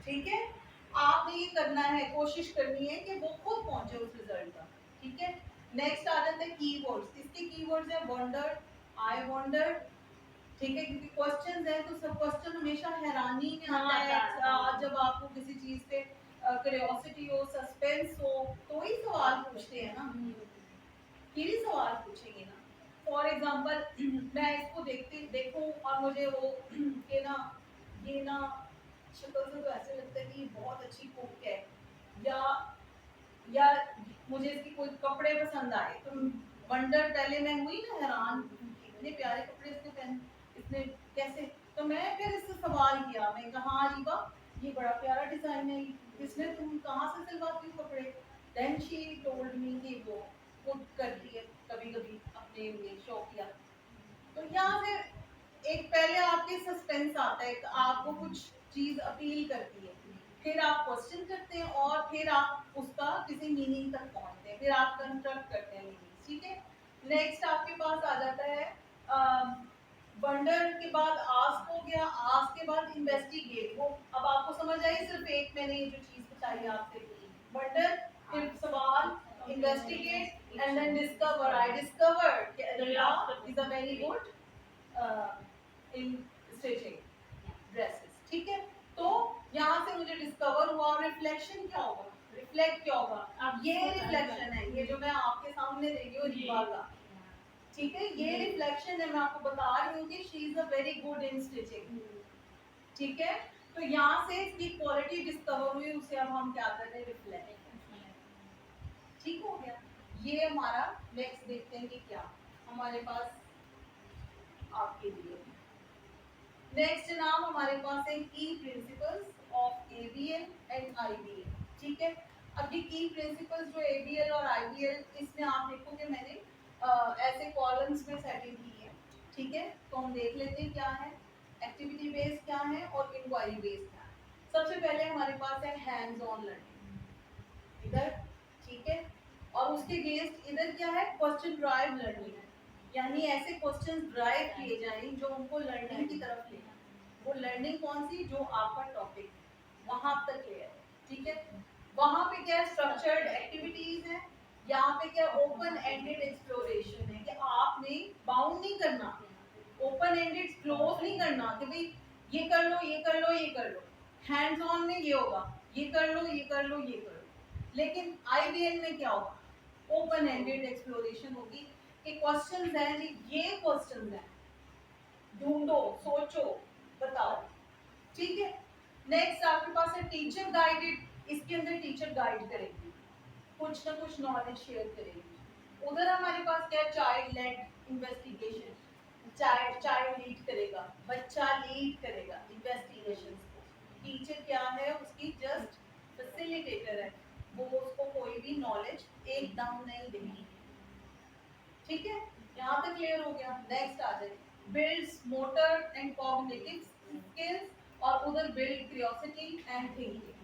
ठीक है, आपने ये करना है, कोशिश करनी है कि वो खुद पहुंचे उस रिजल्ट तक। ठीक है, नेक्स्ट आ जाते हैं कीवर्ड्स। इसके कीवर्ड्स है वंडर, आई वंडर। ठीक है, क्योंकि क्वेश्चंस है तो सब क्वेश्चन हमेशा हैरानी में आता है। जब आपको किसी चीज पे क्यूरियोसिटी हो, सस्पेंस हो, तो ही सवाल पूछते हैं ना, फिर ही सवाल पूछेंगे ना। फॉर एग्जाम्पल मैं इसको देखूं और मुझे वो कि ना, ये ना शक्ल से तो ऐसे लगता है कि ये बहुत अच्छी कुक है, या या मुझे इसकी कोई कपड़े पसंद आए तो वंडर, पहले मैं हुई ना हैरान, इतने प्यारे कपड़े इसने पहन, इसने कैसे। तो मैं फिर इससे सवाल किया, मैं कहा हाँ रीबा, ये बड़ा प्यारा डिजाइन है, इसमें तुम कहाँ से सिलवाती हो कपड़े। देन शी टोल्ड मी कि वो खुद करती है कभी कभी अपने लिए शौकिया। तो यहाँ से एक पहले आपके सस्पेंस आता है, आपको कुछ चीज अपील करती है, फिर आप क्वेश्चन करते हैं और फिर आप उसका किसी मीनिंग तक पहुंचते हैं, फिर आप कंस्ट्रक्ट करते हैं मीनिंग। ठीक है, नेक्स्ट आपके पास आ जाता है वंडर के बाद आस्क हो गया, आस्क के बाद इन्वेस्टिगेट। वो अब आपको समझ आई, सिर्फ एक मैंने ये जो चीज बताई आपसे, वंडर, फिर सवाल, investigate and then discover. I discovered कि Adela is a very good in stitching dresses. ठीक है, तो यहाँ से मुझे डिस्कवर हुआ। और रिफ्लेक्शन क्या होगा, रिफ्लेक्ट क्या होगा, ये रिफ्लेक्शन है, ये जो मैं आपके सामने दे रही हूँ रीवा का। ठीक है, ये रिफ्लेक्शन है, मैं आपको बता रही हूँ कि she is a very good in stitching. ठीक है, तो यहाँ से इसकी क्वालिटी डिस्कवर हुई, उसे अब हम क्या कर रहे हैं, रिफ्लेक्ट। ठीक हो गया, ये हमारा। नेक्स्ट देखते हैं कि क्या हमारे पास आपके लिए। नेक्स्ट नाम हमारे पास है की principles of ABL and IBL. ठीक है, अब ये की प्रिंसिपल्स जो एबीएल और आईबीएल, इसमें आप देखोगे मैंने ऐसे कॉलम्स में सेटिंग की है। ठीक है, तो हम देख लेते हैं क्या है, एक्टिविटी बेस्ड क्या है और इंक्वायरी बेस्ड क्या है। सबसे पहले हमारे पास है हैंड्स ऑन लर्निंग इधर। ठीक है, और उसके गेस्ट इधर क्या है, क्वेश्चन ड्राइव लर्निंग है, यानी ऐसे क्वेश्चंस ड्राइव किए जाएं जो उनको लर्निंग की तरफ ले जाएं। वो लर्निंग कौन सी, जो आपका टॉपिक वहां तक क्लियर है। ठीक है, वहां पे क्या स्ट्रक्चर्ड एक्टिविटीज है, यहाँ पे क्या ओपन एंडेड एक्सप्लोरेशन है, कि आपने बाउंड नहीं करना, ओपन एंडेड क्लोज नहीं करना कि भाई ये कर लो, ये कर लो, ये कर लो। हैंड्स ऑन में ये होगा, ये कर लो, ये कर लो, ये कर लो। लेकिन आईबीएल में क्या होगा, ओपन एंडेड एक्सप्लोरेशन होगी, कि क्वेश्चंस हैं जी, ये क्वेश्चंस हैं, ढूंढो, सोचो, बताओ। ठीक है, नेक्स्ट आपके पास है टीचर गाइडेड। इसके अंदर टीचर गाइड करेगी, कुछ ना कुछ नॉलेज शेयर करेगी। उधर हमारे पास क्या है, child led investigation, child lead करेगा, बच्चा लीड करेगा इन्वेस्टिगेशन को। टीचर क्या है, उसकी जस्ट फैसिलिटेटर है, वो उसको कोई भी नॉलेज एकदम नहीं देगी। ठीक है, यहाँ तक क्लियर हो गया। नेक्स्ट आ जाए builds motor and cognitive skills, और उधर बिल्ड क्यूरियोसिटी एंड थिंकिंग।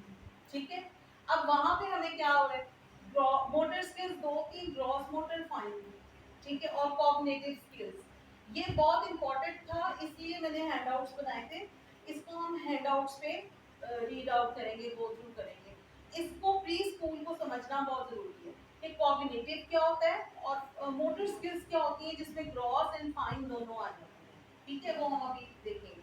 ठीक है, अब वहां पे हमें क्या हो रहा है, मोटर स्किल्स दो की, ग्रॉस मोटर फाइन। ठीक है, और कॉग्निटिव स्किल्स, ये बहुत इंपॉर्टेंट था, इसलिए मैंने हैंडआउट्स बनाए थे। इसको हम हैंडआउट्स पे रीड आउट करेंगे, गो थ्रू करेंगे। इसको प्री स्कूल को समझना बहुत जरूरी है कि कॉग्निटिव क्या होता है और मोटर स्किल्स क्या होती है, जिसमें ग्रॉस एंड फाइन दोनों आ जाते हैं। ठीक है, वो हम अभी देखेंगे।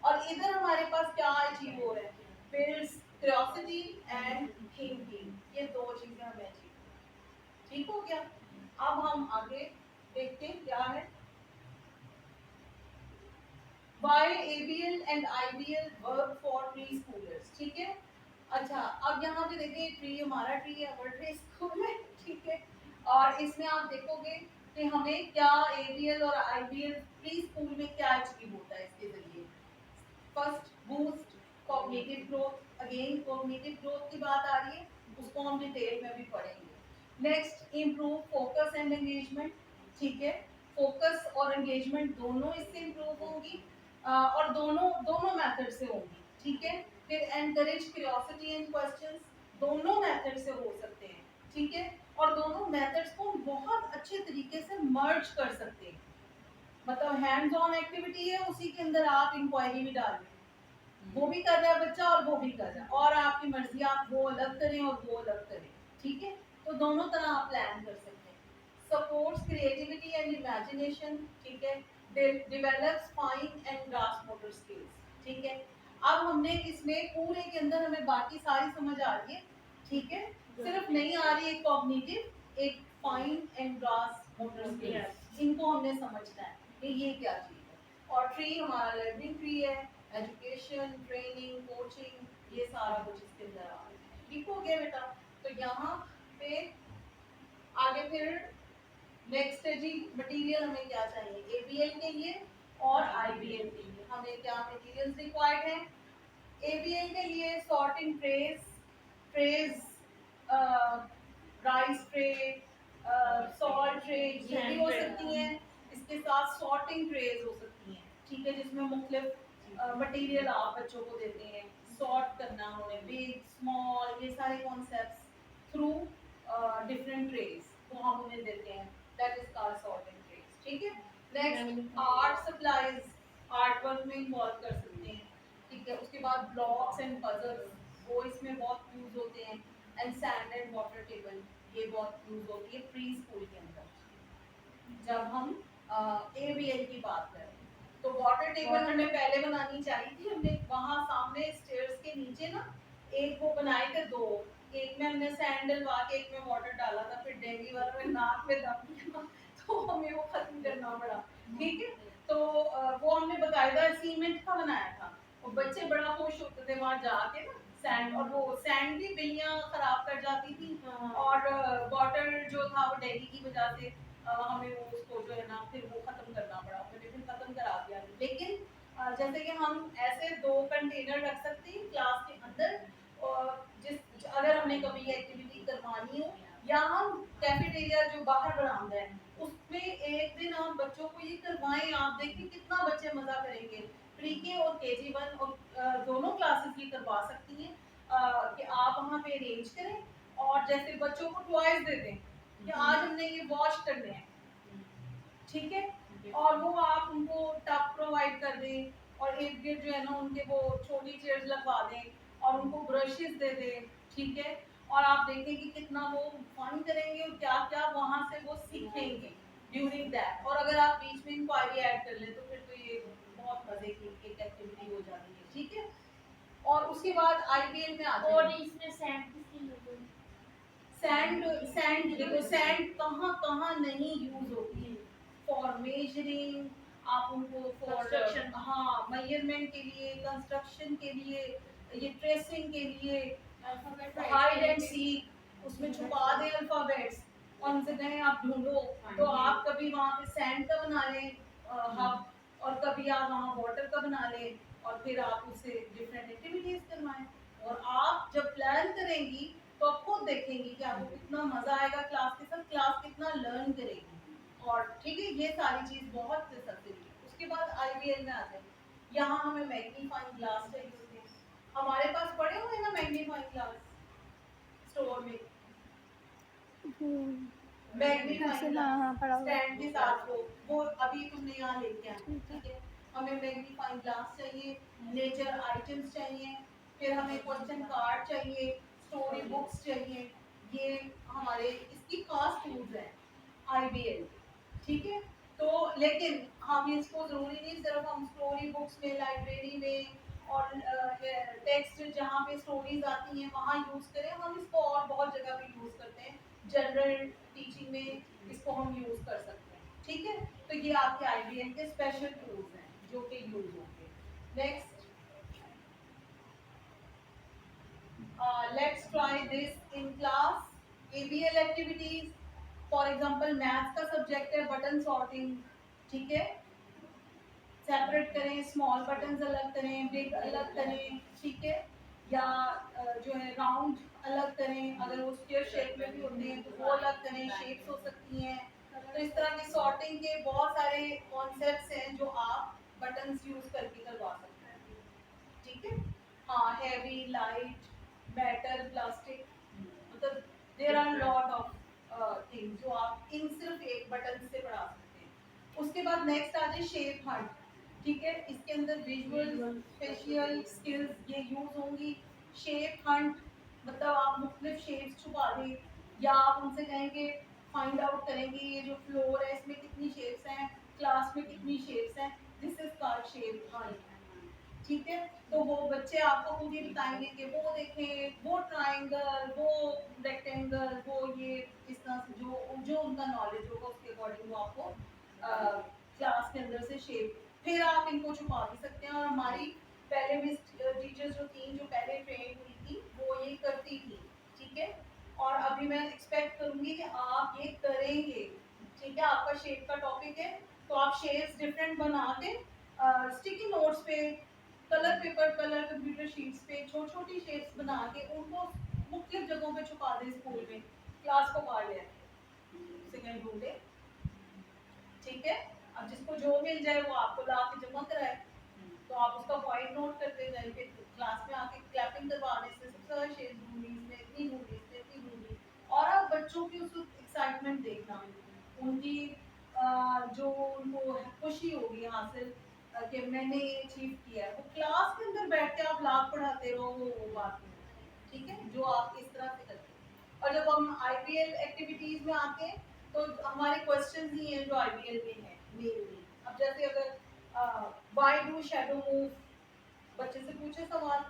और इधर हमारे पास क्या अचीव हो रहा है, बिल्ड्स क्यूरियोसिटी एंड थिंकिंग, ये दो चीजें हमें अचीव। ठीक हो गया, अब हम आगे देखते हैं क्या है, why ABL and IBL work for preschoolers। ठीक है, अच्छा अब यहाँ पे देखिए ट्री, हमारा ट्री है, प्री स्कूल है। ठीक है, और इसमें आप देखोगे कि हमें क्या ABL और IBL प्री स्कूल में क्या अचीव होता है इसके जरिए। First, boost cognitive growth. Again cognitive growth की बात आ रही है, उसको हम डिटेल में भी पढ़ेंगे। Next, improve focus and engagement. ठीक है, फोकस और एंगेजमेंट दोनों इससे इम्प्रूव होगी, और दोनों दोनों मेथड से होगी। ठीक है, फिर एनकरेज क्यूरियोसिटी एंड क्वेश्चंस, दोनों मेथड से हो सकते हैं। ठीक है, और दोनों मेथड्स को हम बहुत अच्छे तरीके से मर्ज कर सकते हैं। मतलब हैंड्स ऑन एक्टिविटी है, उसी के अंदर आप इंक्वायरी भी डाल रहे हैं, वो भी कर रहा है बच्चा और वो भी कर रहा है, और आपकी मर्जी आप वो अलग करें और वो अलग करें, ठीक है। तो दोनों तरह आप प्लान कर सकते हैं। सपोर्ट्स क्रिएटिविटी एंड इमेजिनेशन, ठीक है। Develops fine and grass motor skills, ठीक है। अब हमने इसमें पूरे के अंदर हमें बाकी सारी समझ आ रही है, ठीक है। सिर्फ नहीं आ रही है कॉग्निटिव, एक fine and grass motor skills, इनको हमने समझना है कि ये क्या चीज है। और ट्री हमारा लर्निंग ट्री है, एजुकेशन, ट्रेनिंग, कोचिंग, ये सारा कुछ इसके अंदर आ रहा है, ठीक हो गया बेटा। तो यहाँ पे आगे फिर नेक्स्ट है जी, मटेरियल हमें क्या चाहिए एबीएल के लिए और आईबीएल के लिए, हमें क्या मटेरियल्स रिक्वायर्ड है। एबीएल के लिए sorting trace, trace, rice tray, salt tray, ये भी हो सकती हैं। इसके साथ सॉर्टिंग ट्रेज हो सकती हैं, ठीक है, जिसमें मुख्तलिफ मटेरियल आप बच्चों को देते हैं, सॉर्ट करना उन्हें, बिग स्मॉल, ये सारे कॉन्सेप्ट्स थ्रू डिफरेंट ट्रेज वो हम उन्हें देते हैं, that is called sorting trays, ठीक है। Next art supplies, art work में इन्वॉल्व कर सकते हैं, ठीक है। उसके बाद ब्लॉक्स एंड पजल्स, वो इसमें बहुत यूज होते हैं। And sand and water table, ये बहुत यूज होती है प्री स्कूल के अंदर जब हम एबीएल की बात करें। तो वाटर टेबल हमें पहले बनानी चाहिए थी, हमने वहां सामने स्टेयर्स के नीचे ना एक वो बनाए थे दो, एक में हमने सैंड डलवा के एक में वाटर डाला था, फिर डेंगू वाला में नाक में दम किया तो हमें वो खत्म करना पड़ा, ठीक है। तो वो हमने बकायदा सीमेंट का बनाया था, और बच्चे बड़ा खुश होते थे वहां जाके ना सैंड, और वो सैंड भी बिल्लियां खराब कर जाती थी, और वाटर जो था वो डेंगू की वजह से हमें वो उसको जो है ना फिर वो खत्म करना पड़ा, मैंने फिर खत्म करा दिया। लेकिन जैसे कि हम ऐसे दो कंटेनर रख सकते हैं क्लास के अंदर, और जिस अगर हमने कभी ये एक्टिविटी करवानी हो, या हम कैफेटेरिया जो बाहर बरामदा है उसमें एक दिन आप बच्चों को ये करवाएं, आप देखिए कितना बच्चे मजा करेंगे। प्री के और केजी 1 और दोनों क्लासेस ये करवा सकती हैं कि आप वहाँ पे अरेंज करें, और जैसे बच्चों को टॉयज दे दें कि आज हमने ये वॉश करने हैं, ठीक है, और वो आप उनको टब प्रोवाइड कर दें, और इर्द गिर्द जो है ना उनके वो छोटी चेयर्स लगवा दें, और उनको ब्रशेस दे दें, ठीक है। और आप देखें कि कितना वो फन करेंगे और क्या क्या वहां से वो सीखेंगे ड्यूरिंग दैट। और अगर आप बीच में इंक्वायरी ऐड कर लें तो फिर तो ये बहुत मजे की एक एक्टिविटी हो जाती है, ठीक है। और उसके बाद आईपीएल में आते हैं, और इसमें सैंड किसकी यूज होती है? सैंड, सैंड देखो सैंड कहाँ कहाँ नहीं यूज होती है, फॉर मेजरिंग, आप उनको फॉर हाँ मेजरमेंट के लिए, कंस्ट्रक्शन के लिए, ये ट्रेसिंग के लिए, हाइड एंड सीक, उसमें छुपा दें अल्फाबेट्स और उनसे कहें आप ढूंढो, तो आप कभी वहाँ पे सैंड का बना लें हब, और कभी आप वहाँ वाटर का बना लें, और फिर आप उससे डिफरेंट एक्टिविटीज करवाएं। और आप जब प्लान करेंगी तो आप खुद देखेंगी कि आपको कितना मजा आएगा क्लास के साथ, क्लास कितना लर्न करेगी, और ठीक है ये सारी चीज बहुत सस्ती है। उसके बाद आईवीएल में आते हैं, यहाँ हमें मैग्नीफाइंग ग्लास चाहिए होते हैं, हमारे पास पड़े हुए हैं ना मैग्नीफाइंग ग्लास स्टोर में, मैग्नीफाइंग ग्लास स्टैंड के साथ वो अभी तुमने यहाँ लेके आए, ठीक है। हमें मैग्नीफाइंग ग्लास चाहिए, लेजर आइटम्स चाहिए, फिर हमें क्वेश्चन कार्ड चाहिए, स्टोरी बुक्स चाहिए, ये हमारे इसकी खास टूल्स हैं आईबीएल, ठीक है। तो लेकिन हम इसको जरूरी नहीं सिर्फ हम स्टोरी बुक्स में, लाइब्रेरी में, और टेक्स्ट जहाँ पे स्टोरीज आती हैं वहाँ यूज करें, हम इसको और बहुत जगह पे यूज करते हैं, जनरल टीचिंग में इसको हम यूज कर सकते हैं, ठीक है। तो ये आपके आईबीएल के स्पेशल टूल्स हैं जो कि यूज होंगे। Next let's try this in class ABL activities. For example maths का सब्जेक्ट है बटन सॉर्टिंग, ठीक है, सेपरेट करें, स्मॉल बटन्स अलग करें, बिग अलग करें, ठीक है, या जो है राउंड अलग करें, अगर वो स्क्वायर शेप में भी होते हैं तो वो अलग करें, शेप्स हो सकती हैं। तो इस तरह की सॉर्टिंग के बहुत सारे कॉन्सेप्ट्स हैं जो आप बटन्स यूज करके करवा सकते हैं, ठीक है। हाँ, हैवी, लाइट, मेटल, प्लास्टिक, मतलब there are lot of things जो आप इन सिर्फ एक बटन से पढ़ा सकते हैं। उसके बाद नेक्स्ट आ जाए शेप हंट, ठीक है, इसके अंदर विजुअल फेशियल स्किल्स ये यूज होंगी। शेप हंट, मतलब आप मुख्तलिफ शेप्स छुपा दें, या आप उनसे कहेंगे फाइंड आउट करेंगे ये जो फ्लोर है इसमें कितनी शेप्स हैं, क्लास में कितनी शेप्स हैं, this is called shape Hunt. ठीक है, तो वो बच्चे आपको खुद ही बताएंगे कि वो देखें, वो ट्रायंगल, वो रेक्टेंगल, वो ये इस तरह से जो जो उनका नॉलेज होगा उसके अकॉर्डिंग वो आपको क्लास के अंदर से शेप, फिर आप इनको छुपा भी सकते हैं। और हमारी पहले मिस टीचर्स जो थी, जो पहले ट्रेन हुई थी, वो ये करती थी। ठीक है, और अभी मैं एक्सपेक्ट करूंगी कि आप ये करेंगे। ठीक है, आपका शेप का टॉपिक है, तो आप शेप्स डिफरेंट बना के स्टिकी नोट्स पे, colour paper, colour computer sheets पे छोटी छोटी शेप्स बना के उनको मुख्तलिफ जगहों पे छुपा दें स्कूल में, क्लास को पार ले सेकेंड ढूंढे। ठीक है, अब जिसको जो मिल जाए वो आपको ला के जमा कराए, तो आप उसका पॉइंट नोट करते जाए, फिर क्लास में आके क्लैपिंग करवाने से सबसे ज्यादा शेप ढूंढी, इसमें इतनी ढूंढी, इसमें इतनी ढूंढी। और आप बच्चों की उस एक्साइटमेंट देखना, उनकी जो उनको खुशी होगी हासिल कि मैंने ये अचीव किया है, वो क्लास के अंदर बैठ के आप लाभ पढ़ाते रहो, वो बात नहीं। ठीक है, जो आप इस तरह से करते हैं। और जब हम आईपीएल एक्टिविटीज में आते हैं तो हमारे क्वेश्चन ही हैं जो आईपीएल में है मेनली। अब जैसे अगर व्हाई डू शैडो मूव, बच्चे से पूछे सवाल।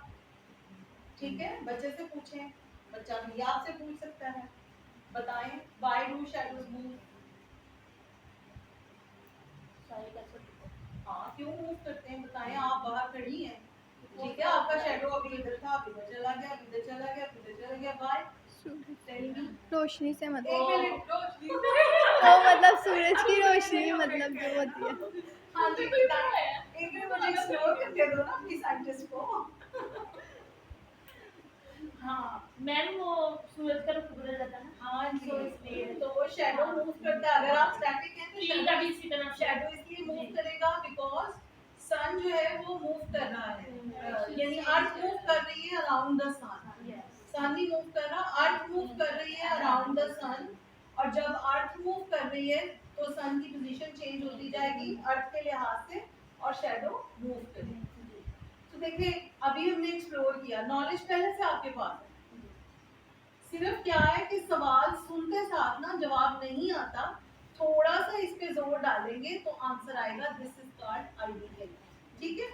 ठीक है, बच्चे से पूछें, बच्चा भी आपसे पूछ सकता है, बताएं व्हाई डू शैडोज मूव। हाँ, क्यों मूव करते हैं बताएं, आप बाहर खड़ी हैं। ठीक है, आपका शैडो अभी इधर था, अभी इधर चला गया, अभी इधर चला गया, अभी इधर चला गया, बाय। रोशनी से मतलब, एक मिनट, तो मतलब सूरज की रोशनी मतलब जो होती है। हाँ जी, एक मिनट मुझे एक्सप्लोर करने दो ना अपनी साइंटिस्ट को। हाँ मैम, वो सूरज का रुख बदल जाता है ना, हाँ जी, तो इसलिए तो वो शैडो मूव करता है। अगर आप स्टैटिक हैं तो ट्री का भी इसी तरह शैडो इसलिए मूव करेगा बिकॉज सन जो है वो मूव कर रहा है, यानी अर्थ मूव कर रही है अराउंड द सन। सन ही मूव कर रहा, अर्थ मूव कर रही है अराउंड द सन। और जब अर्थ मूव कर रही है तो सन की पोजीशन चेंज होती जाएगी अर्थ के लिहाज से, और शैडो मूव करेगी। तो देखिए, अभी हमने एक्सप्लोर किया, नॉलेज पहले से आपके पास है, सिर्फ क्या है कि सवाल सुनते साथ ना जवाब नहीं आता, थोड़ा सा इस पे जोर डालेंगे तो आंसर आएगा। This is called ideal. ठीक है,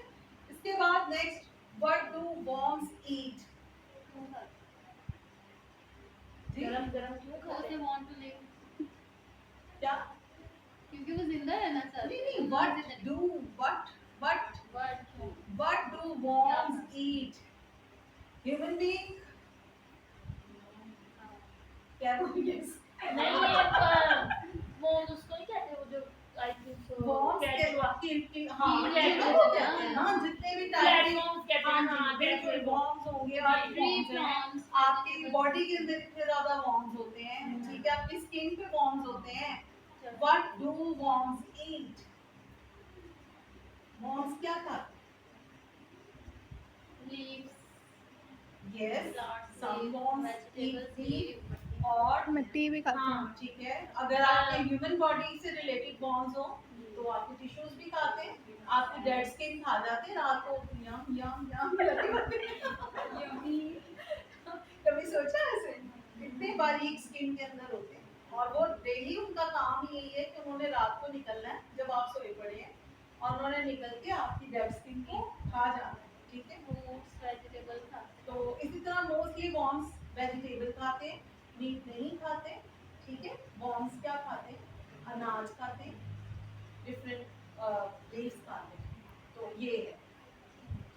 इसके बाद नेक्स्ट, व्हाट डू वॉर्म्स ईट। गरम गरम क्यों खाते हैं? want to live, क्या? क्योंकि वो जिंदा रहना चाहते हैं। नहीं, what do worms eat? Human being? क्या बोलिए? नहीं, ये वो उसको नहीं कहते, वो जो आई थिंक सो Worms कैचुआ, हाँ, ये Cat तो कहते हैं ना, जितने भी टाइप के प्लेटफॉर्म कहते हाँ हैं, जी, हाँ बिल्कुल बिल्कुल। worms होंगे, जी, और Tree worms हैं। worms, आपकी बॉडी के अंदर इतने ज्यादा worms होते हैं, ठीक है, आपकी स्किन पे worms होते हैं। What do worms eat? Worms क्या खाते leaves, हैं? Yes, plants, some leaves, worms vegetables, eat meat, leaves, और मिट्टी भी खाते हैं। हाँ ठीक है, अगर आपके ह्यूमन बॉडी से रिलेटेड बॉन्ड्स हो तो आपके टिश्यूज भी खाते हैं, आपके डेड स्किन खा जाते हैं रात को, यम यम यम लगे होते हैं। कभी सोचा ऐसे, इतने बारीक स्किन के अंदर होते हैं, और वो डेली उनका काम ही यही है कि उन्होंने रात को निकलना है जब आप सोए पड़े हैं, और उन्होंने निकल के आपकी डेड स्किन को खा जाना है। ठीक है, fruits, vegetables खाते हैं। तो इसी तरह मोस्टली बॉन्ड्स वेजिटेबल खाते हैं, मीट नहीं खाते। ठीक है, बॉन्ड्स क्या खाते हैं? अनाज खाते हैं, डिफरेंट लीव्स खाते हैं। तो ये है,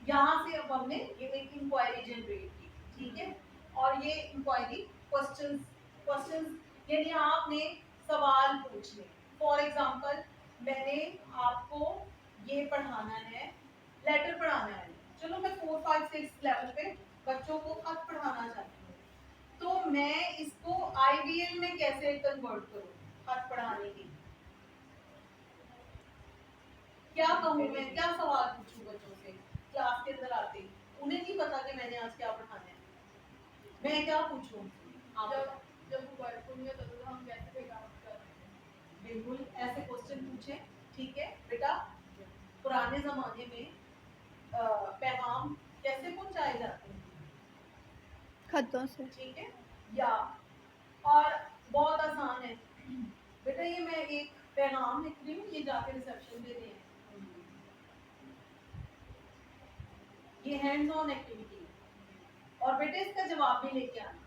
यहाँ से अब हमने ये एक इंक्वायरी जनरेट की। ठीक है, और ये इंक्वायरी क्वेश्चंस क्वेश्चंस यानी आपने सवाल पूछने। फॉर एग्जांपल, मैंने आपको ये पढ़ाना है, लेटर पढ़ाना है, चलो मैं 4, 5, 6 लेवल पे बच्चों को खत पढ़ाना चाहती हूँ, तो मैं इसको आईबीएल में कैसे कन्वर्ट करूँ खत पढ़ाने की? क्या कहूँ मैं, क्या सवाल पूछूं बच्चों से क्लास के अंदर आते ही? उन्हें नहीं पता कि मैंने आज क्या पढ़ाना है, मैं क्या पूछूं? जब वर्ड को नहीं होता तो हम कैसे काम करते हैं? बिल्कुल ऐसे क्वेश्चन पूछें। ठीक है बेटा, पुराने जमाने में पैगाम कैसे पहुंचाए जाते हैं, खतों से। ठीक है, या और बहुत आसान है बेटा, ये मैं एक पैगाम लिख रही हूँ, ये जाके रिसेप्शन दे रहे हैं, ये हैंड्स ऑन एक्टिविटी है, और बेटे इसका जवाब भी लेके आना,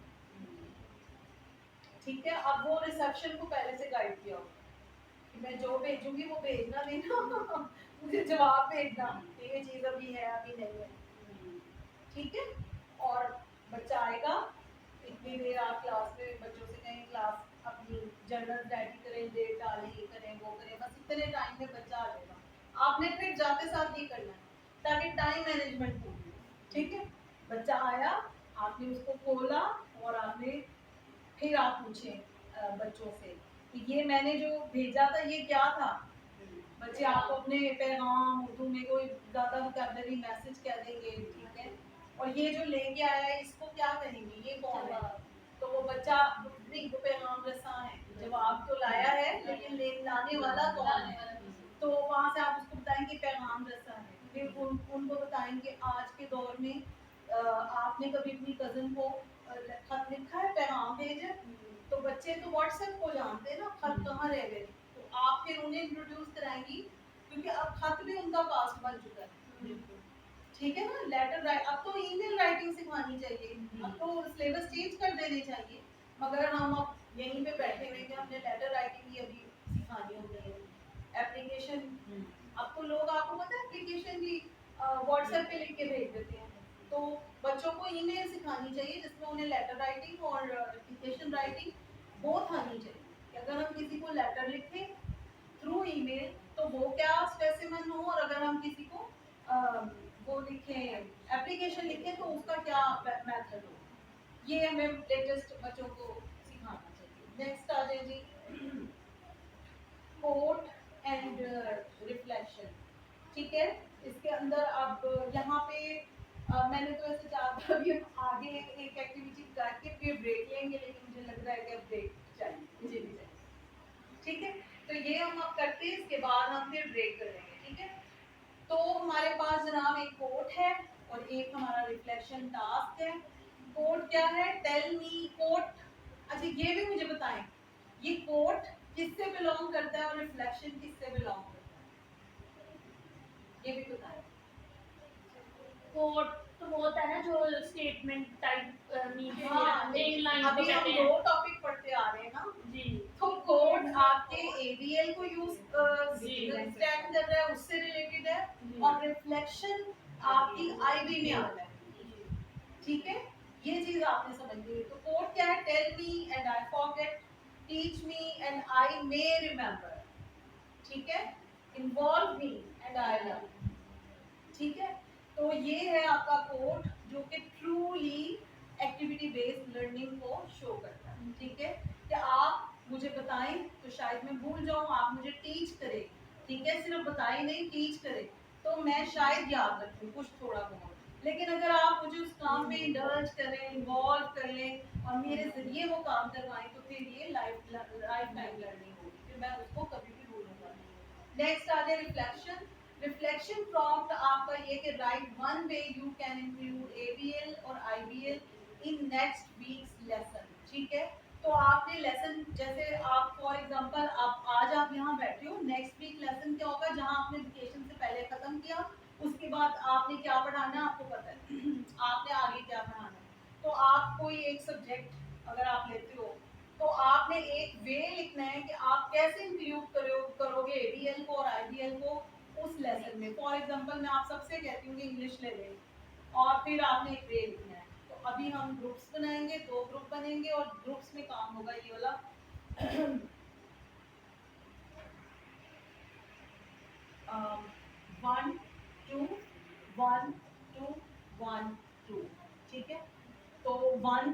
ठीक है। अब वो रिसेप्शन को पहले से गाइड किया होगा कि मैं जो भेजूंगी वो भेजना नहीं ना मुझे जवाब भेजना, ये चीज अभी है अभी नहीं है, ठीक है। और बच्चा आएगा, इतनी देर आप क्लास में बच्चों से कहें क्लास अपनी जर्नल रेडी करें, डेट डालें, ये करें वो करें, बस इतने टाइम में बच्चा आ जाएगा। आपने फिर जाते साथ ये करना है ताकि टाइम मैनेजमेंट हो, ठीक है। बच्चा आया, आपने उसको खोला और आपने फिर आप पूछें बच्चों से कि ये मैंने जो भेजा था ये क्या था। बच्चे आपको अपने पैगाम उर्दू में कोई ज़्यादा वोकैबुलरी मैसेज कह देंगे, ठीक है। और ये जो लेके आया है इसको क्या कहेंगे, ये कौन है, तो वो बच्चा नहीं, वो पैगाम रसा है, जवाब तो लाया है लेकिन ले लाने वाला कौन है, तो वहाँ से आप उसको बताएंगे पैगाम रसा है। फिर उनको बताएंगे आज के दौर में आपने कभी अपनी कज़न को खत लिखा है, पैगाम भेजा, तो बच्चे तो व्हाट्सएप को जानते हैं ना, खत कहाँ रह गए, तो आप फिर उन्हें इंट्रोड्यूस कराएंगी क्योंकि अब खत भी उनका पास्ट बन चुका है, ठीक है ना। लेटर राइट, अब तो ईमेल राइटिंग सिखानी चाहिए, अब तो सिलेबस चेंज कर देने चाहिए, मगर हम अब यहीं पे बैठे हुए कि हमने लेटर राइटिंग ही अभी सिखानी होती है। एप्लीकेशन, अब तो लोग, आपको पता है एप्लीकेशन भी व्हाट्सएप पे लिख के भेज देते हैं, तो बच्चों को ईमेल सिखानी चाहिए जिसमें उन्हें लेटर राइटिंग और एप्लीकेशन राइटिंग बहुत आनी चाहिए, कि अगर हम किसी को लेटर लिखें थ्रू ईमेल तो वो क्या स्पेसिमन हो, और अगर हम किसी को वो लिखें एप्लीकेशन लिखें तो उसका क्या मेथड हो, ये हमें लेटेस्ट बच्चों को सिखाना चाहिए। नेक्स्ट आ जाए जी, कोट एंड रिफ्लेक्शन, ठीक है। इसके अंदर अब यहाँ पे मैंने तो ऐसे चाहा था अभी हम आगे एक एक्टिविटी करके फिर ब्रेक लेंगे, लेकिन मुझे लग रहा है कि अब ब्रेक चाहिए, मुझे भी चाहिए, ठीक है। तो ये हम अब करते हैं, इसके बाद हम फिर ब्रेक कर लेंगे, ठीक है। तो हमारे पास जनाब एक कोट है और एक हमारा रिफ्लेक्शन टास्क है। कोट क्या है, टेल मी कोट, अच्छा ये भी मुझे बताएं, ये कोट किससे बिलोंग करता है और रिफ्लेक्शन किससे बिलोंग करता है, ये भी बताएं। कोट तो वो होता है ना जो स्टेटमेंट टाइप मीन हाँ, एक लाइन को अभी हम कहते हैं दो टॉपिक पढ़ते आ रहे हैं ना, जी। तो कोड आपके एबीएल को यूज जी। स्टैंड कर रहा है, उससे रिलेटेड है, जी। और रिफ्लेक्शन आपकी आईबी में आता है, ठीक है। ये चीज आपने समझ ली। तो कोड क्या है, tell me and I forget, teach me and I may remember, ठीक है, involve me and I learn, ठीक है। तो ये है आपका कोड जो कि ट्रूली एक्टिविटी बेस्ड लर्निंग को शो करता है, ठीक है। कि आप मुझे बताएं तो शायद मैं भूल जाऊं, आप मुझे टीच करें, ठीक है, सिर्फ बताएं नहीं टीच करें तो मैं शायद याद रखूं कुछ थोड़ा बहुत, लेकिन अगर आप मुझे उस काम में इंडल्ज करें, इन्वॉल्व कर लें और मेरे जरिए वो काम करवाएं तो फिर ये लाइफ टाइम लर्निंग होगी, फिर मैं उसको कभी भी भूलूंगा नहीं। नेक्स्ट आ जाए रिफ्लेक्शन। रिफ्लेक्शन प्रॉम्प्ट आपका ये कि right one way you can include ABL और IBL in next week's lesson, ठीक है। तो आपने लेसन, जैसे आप फॉर एग्जांपल आप आज आप यहाँ बैठे हो, नेक्स्ट वीक लेसन क्या होगा, जहाँ आपने वेकेशन से पहले खत्म किया उसके बाद आपने क्या पढ़ाना है आपको पता है आपने आगे क्या पढ़ाना है। तो आप कोई एक सब्जेक्ट अगर आप लेते हो तो आपने एक वे लिखना है कि आप कैसे इंक्लूड करोगे एबीएल को और आईबीएल को उस लेसन में। फॉर एग्जांपल मैं आप सबसे कहती हूँ कि इंग्लिश ले लें और फिर आपने एक वे लिखना है। तो अभी हम ग्रुप्स बनाएंगे, 2 ग्रुप बनेंगे और ग्रुप्स में काम होगा ये वाला 1 2 1 2 1 2, ठीक है। तो 1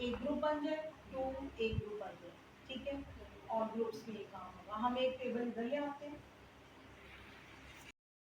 एक ग्रुप बन जाए, 2 एक ग्रुप बन जाए, ठीक है। और ग्रुप्स में ये काम होगा। हम एक टेबल इधर ले आते हैं